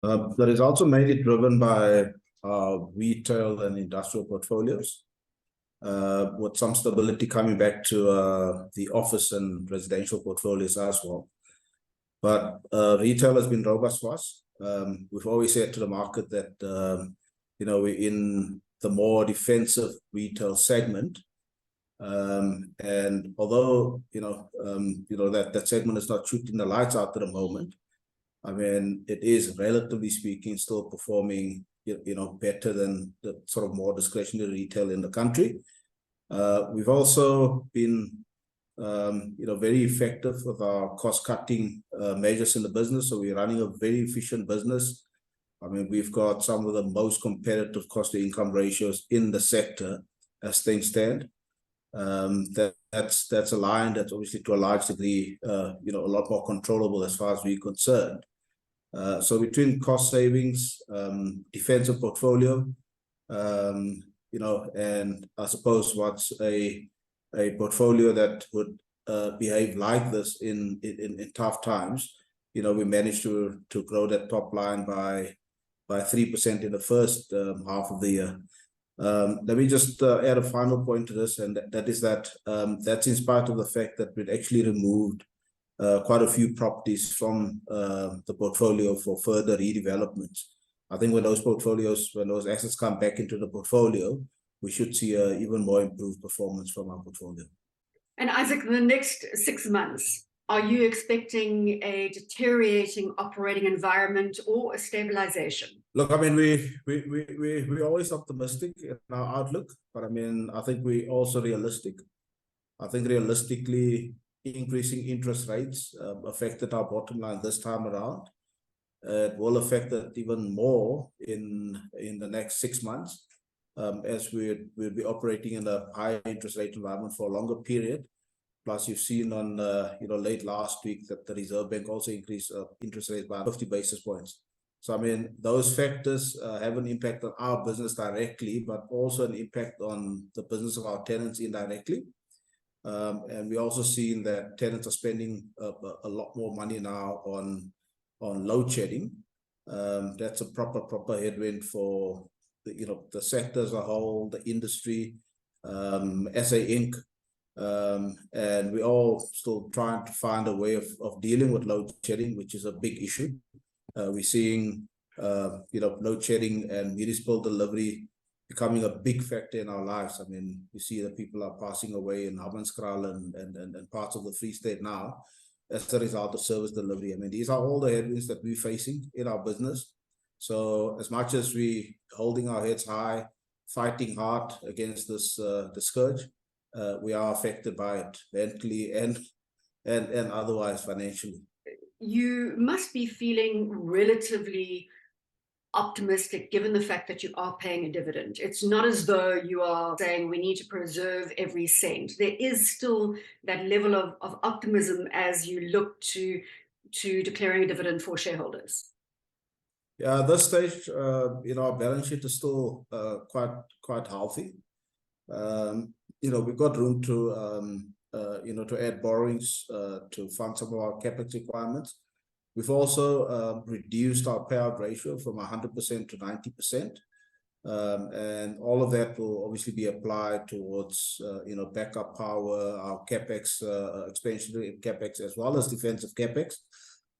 The results are mainly driven by retail and industrial portfolios, with some stability coming back to the office and residential portfolios as well. But retail has been robust for us. We've always said to the market that we're in the more defensive retail segment, and although that segment is not shooting the lights out at the moment, I mean, it is, relatively speaking, still performing better than the sort of more discretionary retail in the country. We've also been very effective with our cost-cutting measures in the business. So we're running a very efficient business. I mean, we've got some of the most competitive cost-to-income ratios in the sector as things stand. That's a line that's obviously to a large degree, a lot more controllable as far as we're concerned. So between cost savings, defensive portfolio, and I suppose what's a portfolio that would behave like this in tough times, we managed to grow that top line by 3% in the first half of the year. Let me just add a final point to this, and that is that that's in spite of the fact that we'd actually removed quite a few properties from the portfolio for further redevelopments. I think when those assets come back into the portfolio, we should see an even more improved performance from our portfolio. And Izak, in the next 6 months, are you expecting a deteriorating operating environment or a stabilization? Look, I mean, we're always optimistic in our outlook, but I mean, I think we're also realistic. I think realistically, increasing interest rates affected our bottom line this time around. It will affect it even more in the next 6 months, as we'll be operating in a high interest rate environment for a longer period. Plus, you've seen on late last week that the Reserve Bank also increased interest rates by 50 basis points. So, I mean, those factors have an impact on our business directly, but also an impact on the business of our tenants indirectly. And we're also seeing that tenants are spending a lot more money now on load shedding. That's a proper headwind for the sector as a whole, the industry, SA Inc. And we're all still trying to find a way of dealing with load shedding, which is a big issue. We're seeing load shedding and municipal delivery becoming a big factor in our lives. I mean, we see that people are passing away in Hammanskraal and parts of the Free State now as a result of service delivery. I mean, these are all the headwinds that we're facing in our business. So as much as we're holding our heads high, fighting hard against this the scourge, we are affected by it mentally and otherwise financially. You must be feeling relatively optimistic given the fact that you are paying a dividend. It's not as though you are saying we need to preserve every cent. There is still that level of optimism as you look to declaring a dividend for shareholders. Yeah, at this stage, our balance sheet is still quite healthy. We've got room to add borrowings to fund some of our capex requirements. We've also reduced our payout ratio from 100% to 90%. And all of that will obviously be applied towards, backup power, our capex, expansionary capex, as well as defensive capex.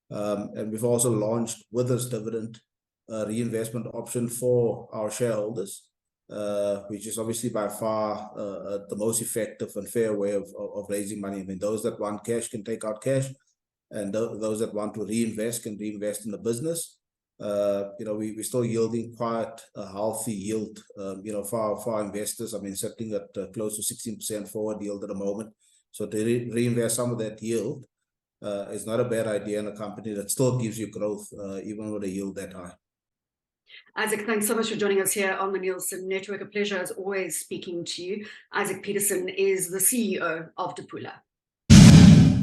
And we've also launched with this dividend reinvestment option for our shareholders, which is obviously by far the most effective and fair way of raising money. I mean, those that want cash can take out cash, and those that want to reinvest can reinvest in the business. We're still yielding quite a healthy yield, for our investors. I mean, sitting at close to 16% forward yield at the moment. So to reinvest some of that yield is not a bad idea in a company that still gives you growth, even with a yield that high. Izak, thanks so much for joining us here on the Nielsen Network. A pleasure as always speaking to you. Izak Petersen is the CEO of Dipula.